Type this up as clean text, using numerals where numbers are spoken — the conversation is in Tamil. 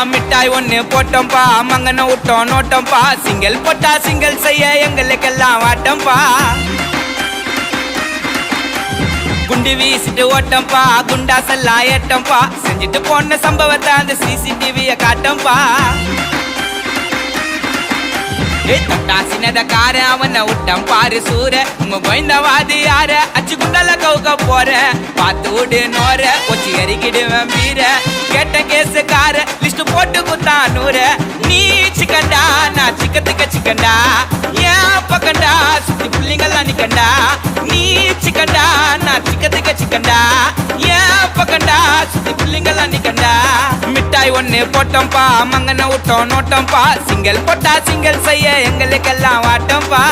மிட்டாய் ஒண்ணு போட்டோம்பா மங்கன விட்டோம் நோட்டோம்பா சிங்கிள் போட்டா சிங்கிள் செய்ய எங்களுக்கெல்லாம் வாட்டம்பா குண்டு வீசிட்டு ஓட்டம்பா குண்டாசெல்லாம் ஏட்டம்பா செஞ்சுட்டு போன சம்பவத்தை அந்த சிசிடிவிய காட்டம்பா சின்னத கார அவனை விட்டம் பாரு சூர உங்க கோயந்தவாதி யார அச்சு குண்டல கவுக்க போற பார்த்து விடு நோர கொச்சி எறிக்கிடுவேன் வீர கேட்ட கேசுக்கார லிஸ்ட் போட்டு குத்தான் நூற நீ சிக்கண்டா நான் சிக்கத்துக்க சிக்கண்டா ஏன் பக்கண்டா சுத்தி புள்ளிங்கெல்லாம் நிக்கண்டா நீ சிக்கண்டா நான் சிக்கத்துக்க சிக்கண்டா ஏன் பக்கண்டா சுத்தி புள்ளிங்கெல்லாம் நிக்கண்டா மிட்டாய் ஒண்ணு போட்டோம்பா மங்கன விட்டோம் நோட்டோம்பா சிங்கிள் போட்டா சிங்கிள் செய்ய எங்களுக்கெல்லாம் வாட்டம்பா